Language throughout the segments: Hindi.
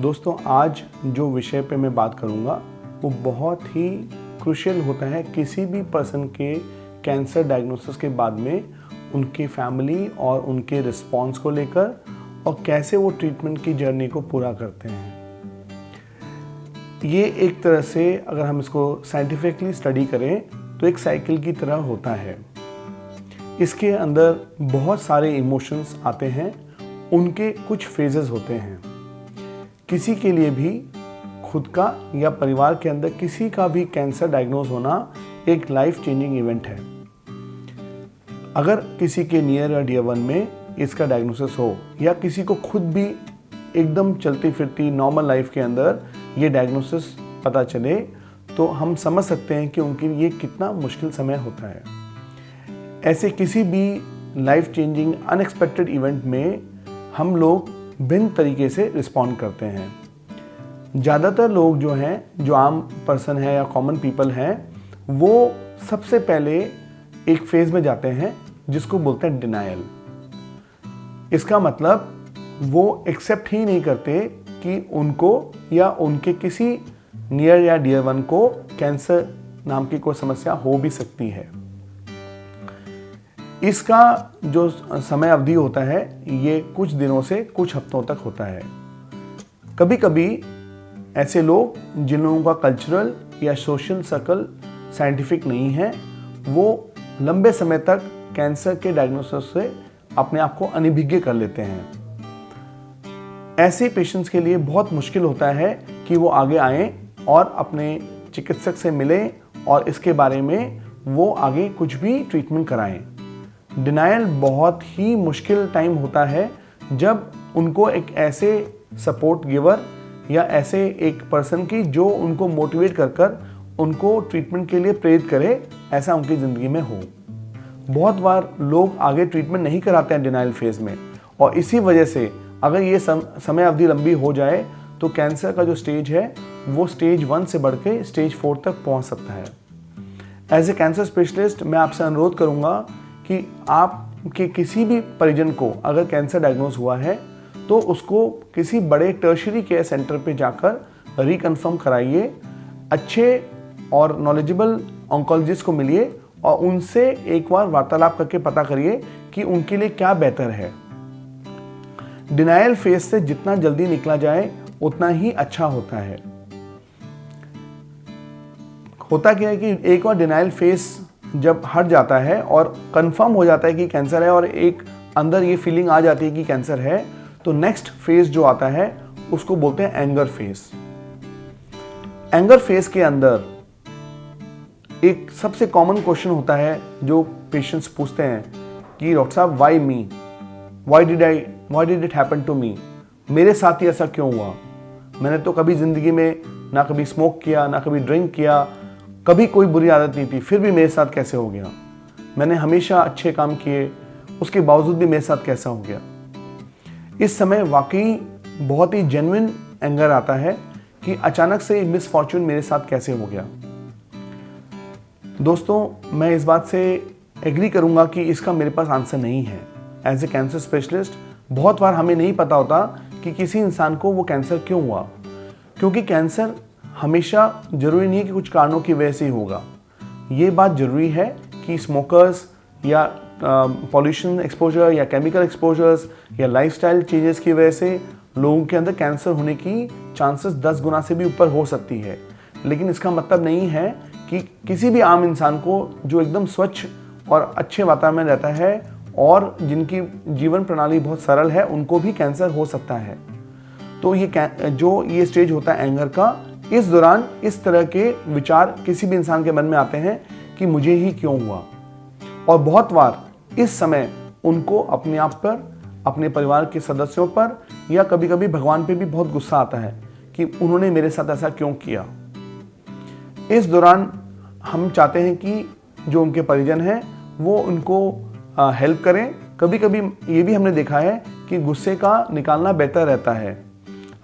दोस्तों, आज जो विषय पे मैं बात करूँगा वो बहुत ही क्रूशियल होता है किसी भी पर्सन के कैंसर डायग्नोसिस के बाद में उनकी फैमिली और उनके रिस्पॉन्स को लेकर और कैसे वो ट्रीटमेंट की जर्नी को पूरा करते हैं। ये एक तरह से अगर हम इसको साइंटिफिकली स्टडी करें तो एक साइकिल की तरह होता है। इसके अंदर बहुत सारे इमोशंस आते हैं, उनके कुछ फेजेस होते हैं। किसी के लिए भी खुद का या परिवार के अंदर किसी का भी कैंसर डायग्नोज होना एक लाइफ चेंजिंग इवेंट है। अगर किसी के नियर या डियर वन में इसका डायग्नोसिस हो या किसी को खुद भी एकदम चलती फिरती नॉर्मल लाइफ के अंदर ये डायग्नोसिस पता चले तो हम समझ सकते हैं कि उनके लिए कितना मुश्किल समय होता है। ऐसे किसी भी लाइफ चेंजिंग अनएक्सपेक्टेड इवेंट में हम लोग भिन्न तरीके से रिस्पॉन्ड करते हैं। ज़्यादातर लोग जो हैं, जो आम पर्सन है या कॉमन पीपल हैं, वो सबसे पहले एक फेज में जाते हैं जिसको बोलते हैं डिनायल। इसका मतलब वो एक्सेप्ट ही नहीं करते कि उनको या उनके किसी नियर या डियर वन को कैंसर नाम की कोई समस्या हो भी सकती है। इसका जो समय अवधि होता है ये कुछ दिनों से कुछ हफ्तों तक होता है। कभी कभी ऐसे लोग जिन लोगों का कल्चरल या सोशल सर्कल साइंटिफिक नहीं है, वो लंबे समय तक कैंसर के डायग्नोसिस से अपने आप को अनभिज्ञ कर लेते हैं। ऐसे पेशेंट्स के लिए बहुत मुश्किल होता है कि वो आगे आएं और अपने चिकित्सक से मिलें और इसके बारे में वो आगे कुछ भी ट्रीटमेंट कराएं। डिनायल बहुत ही मुश्किल टाइम होता है जब उनको एक ऐसे सपोर्ट गिवर या ऐसे एक पर्सन की जो उनको मोटिवेट कर उनको ट्रीटमेंट के लिए प्रेरित करे, ऐसा उनकी ज़िंदगी में हो। बहुत बार लोग आगे ट्रीटमेंट नहीं कराते हैं डिनायल फेज में, और इसी वजह से अगर ये समय अवधि लंबी हो जाए तो कैंसर का जो स्टेज है वो स्टेज 1 से बढ़ के स्टेज 4 तक पहुंच सकता है। एज ए कैंसर स्पेशलिस्ट मैं आपसे अनुरोध करूंगा कि आपके किसी भी परिजन को अगर कैंसर डायग्नोज हुआ है तो उसको किसी बड़े टर्शियरी केयर सेंटर पे जाकर रिकन्फर्म कराइए। अच्छे और नॉलेजेबल ऑन्कोलॉजिस्ट को मिलिए और उनसे एक बार वार्तालाप करके पता करिए कि उनके लिए क्या बेहतर है। डिनायल फेज से जितना जल्दी निकला जाए उतना ही अच्छा होता है। होता क्या है कि एक बार डिनायल फेज जब हट जाता है और कंफर्म हो जाता है कि कैंसर है और एक अंदर ये फीलिंग आ जाती है कि कैंसर है, तो नेक्स्ट फेज जो आता है उसको बोलते हैं एंगर फेज। एंगर फेज के अंदर एक सबसे कॉमन क्वेश्चन होता है जो पेशेंट्स पूछते हैं कि डॉक्टर साहब, why me, why did it happen to me, मेरे साथ ही ऐसा क्यों हुआ? मैंने तो कभी जिंदगी में ना कभी स्मोक किया, ना कभी ड्रिंक किया, कभी कोई बुरी आदत नहीं थी, फिर भी मेरे साथ कैसे हो गया? मैंने हमेशा अच्छे काम किए, उसके बावजूद भी मेरे साथ कैसा हो गया? इस समय वाकई बहुत ही जेन्युइन एंगर आता है कि अचानक से मिसफॉर्चून मेरे साथ कैसे हो गया। दोस्तों, मैं इस बात से एग्री करूंगा कि इसका मेरे पास आंसर नहीं है। एज ए कैंसर स्पेशलिस्ट बहुत बार हमें नहीं पता होता कि किसी इंसान को वो कैंसर क्यों हुआ, क्योंकि कैंसर हमेशा जरूरी नहीं है कि कुछ कारणों की वजह से ही होगा। ये बात जरूरी है कि स्मोकर्स या पॉल्यूशन एक्सपोजर या केमिकल एक्सपोजर्स या लाइफस्टाइल चेंजेस की वजह से लोगों के अंदर कैंसर होने की चांसेस 10 गुना से भी ऊपर हो सकती है। लेकिन इसका मतलब नहीं है कि किसी भी आम इंसान को जो एकदम स्वच्छ और अच्छे वातावरण में रहता है और जिनकी जीवन प्रणाली बहुत सरल है, उनको भी कैंसर हो सकता है। तो ये स्टेज होता है एंगर का, इस दौरान इस तरह के विचार किसी भी इंसान के मन में आते हैं कि मुझे ही क्यों हुआ। और बहुत बार इस समय उनको अपने आप पर, अपने परिवार के सदस्यों पर या कभी कभी भगवान पे भी बहुत गुस्सा आता है कि उन्होंने मेरे साथ ऐसा क्यों किया। इस दौरान हम चाहते हैं कि जो उनके परिजन हैं वो उनको हेल्प करें। कभी कभी ये भी हमने देखा है कि गुस्से का निकालना बेहतर रहता है।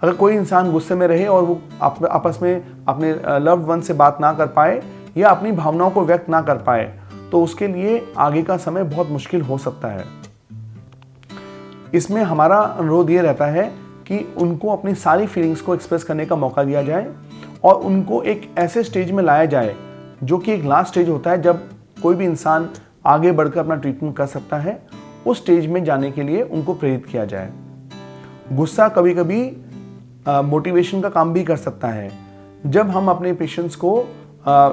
अगर कोई इंसान गुस्से में रहे और वो आपस में अपने लव्ड वन से बात ना कर पाए या अपनी भावनाओं को व्यक्त ना कर पाए तो उसके लिए आगे का समय बहुत मुश्किल हो सकता है। इसमें हमारा अनुरोध ये रहता है कि उनको अपनी सारी फीलिंग्स को एक्सप्रेस करने का मौका दिया जाए और उनको एक ऐसे स्टेज में लाया जाए जो कि एक लास्ट स्टेज होता है जब कोई भी इंसान आगे बढ़कर अपना ट्रीटमेंट कर सकता है। उस स्टेज में जाने के लिए उनको प्रेरित किया जाए। गुस्सा कभी कभी मोटिवेशन का काम भी कर सकता है। जब हम अपने पेशेंट्स को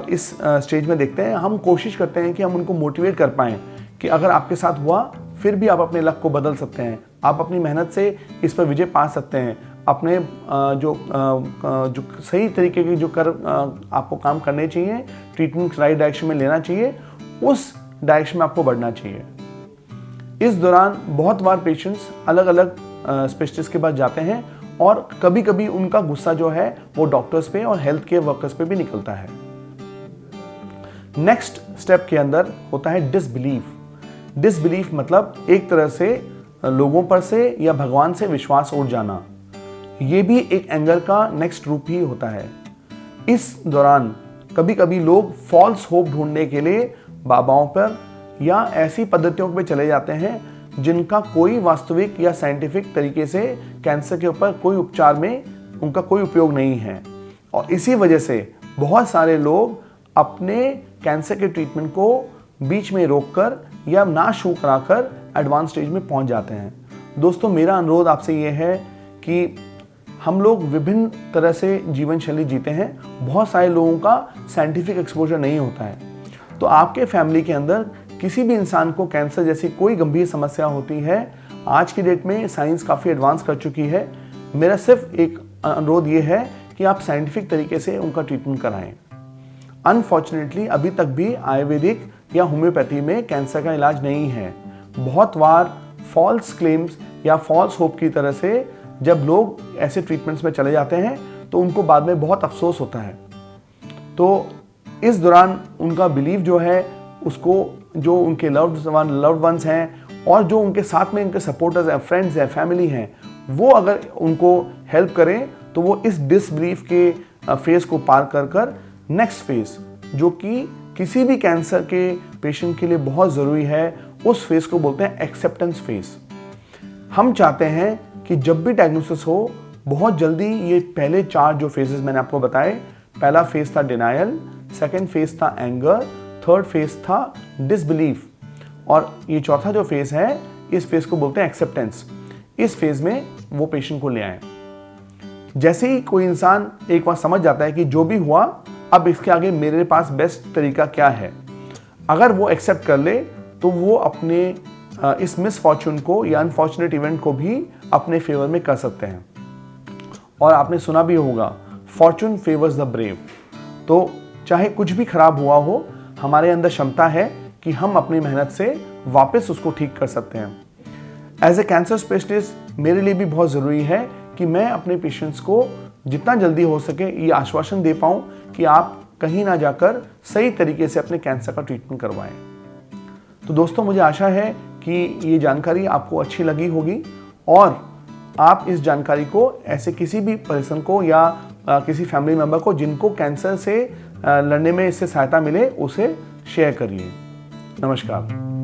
इस स्टेज में देखते हैं, हम कोशिश करते हैं कि हम उनको मोटिवेट कर पाएँ कि अगर आपके साथ हुआ फिर भी आप अपने लक को बदल सकते हैं, आप अपनी मेहनत से इस पर विजय पा सकते हैं, अपने जो सही तरीके के जो आपको काम करने चाहिए, ट्रीटमेंट राइट डायरेक्शन में लेना चाहिए, उस डायरेक्शन में आपको बढ़ना चाहिए। इस दौरान बहुत बार पेशेंट्स अलग अलग स्पेशलिस्ट के पास जाते हैं और कभी कभी उनका गुस्सा जो है वो डॉक्टर्स पे और हेल्थ केयर वर्कर्स पे भी निकलता है। नेक्स्ट स्टेप के अंदर होता है डिसबिलीफ। डिसबिलीफ मतलब एक तरह से लोगों पर से या भगवान से विश्वास उठ जाना। ये भी एक एंगर का नेक्स्ट रूप ही होता है। इस दौरान कभी कभी लोग फॉल्स होप ढूंढने के लिए बाबाओं पर या ऐसी पद्धतियों पे चले जाते हैं जिनका कोई वास्तविक या साइंटिफिक तरीके से कैंसर के ऊपर कोई उपचार में उनका कोई उपयोग नहीं है। और इसी वजह से बहुत सारे लोग अपने कैंसर के ट्रीटमेंट को बीच में रोककर या ना शुरू कराकर एडवांस स्टेज में पहुंच जाते हैं। दोस्तों, मेरा अनुरोध आपसे ये है कि हम लोग विभिन्न तरह से जीवन शैली जीते हैं। बहुत सारे लोगों का साइंटिफिक एक्सपोजर नहीं होता है। तो आपके फैमिली के अंदर किसी भी इंसान को कैंसर जैसी कोई गंभीर समस्या होती है, आज की डेट में साइंस काफ़ी एडवांस कर चुकी है। मेरा सिर्फ एक अनुरोध ये है कि आप साइंटिफिक तरीके से उनका ट्रीटमेंट कराएं। अनफॉर्चुनेटली अभी तक भी आयुर्वेदिक या होम्योपैथी में कैंसर का इलाज नहीं है। बहुत बार फॉल्स क्लेम्स या फॉल्स होप की तरह से जब लोग ऐसे ट्रीटमेंट्स में चले जाते हैं तो उनको बाद में बहुत अफसोस होता है। तो इस दौरान उनका बिलीव जो है उसको जो उनके लव्ड वंस हैं और जो उनके साथ में उनके सपोर्टर्स हैं, फ्रेंड्स हैं, फैमिली हैं, वो अगर उनको हेल्प करें तो वो इस डिसबिलीफ के फेज को पार कर नेक्स्ट फेज जो कि किसी भी कैंसर के पेशेंट के लिए बहुत ज़रूरी है, उस फेज को बोलते हैं एक्सेप्टेंस फेज। हम चाहते हैं कि जब भी डायग्नोसिस हो बहुत जल्दी ये पहले 4 जो फेजेस मैंने आपको बताए, पहला फेज था डिनायल, सेकेंड फेज था एंगर, थर्ड फेज था डिसबिलीफ और ये चौथा जो फेज है इस फेज को बोलते हैं एक्सेप्टेंस। इस फेज में वो पेशेंट को ले आए। जैसे ही कोई इंसान एक बार समझ जाता है कि जो भी हुआ अब इसके आगे मेरे पास बेस्ट तरीका क्या है, अगर वो एक्सेप्ट कर ले तो वो अपने इस मिसफॉर्चून को या अनफॉर्चुनेट इवेंट को भी अपने फेवर में कर सकते हैं। और आपने सुना भी होगा, फॉर्चून फेवर्स द ब्रेव। तो चाहे कुछ भी खराब हुआ हो, हमारे अंदर क्षमता है कि हम अपनी मेहनत से वापस उसको ठीक कर सकते हैं। एज ए कैंसर स्पेशलिस्ट मेरे लिए भी बहुत ज़रूरी है कि मैं अपने पेशेंट्स को जितना जल्दी हो सके ये आश्वासन दे पाऊँ कि आप कहीं ना जाकर सही तरीके से अपने कैंसर का ट्रीटमेंट करवाएं। तो दोस्तों, मुझे आशा है कि ये जानकारी आपको अच्छी लगी होगी और आप इस जानकारी को ऐसे किसी भी पर्सन को या किसी फैमिली मेम्बर को जिनको कैंसर से लड़ने में इससे सहायता मिले उसे शेयर करिए। नमस्कार।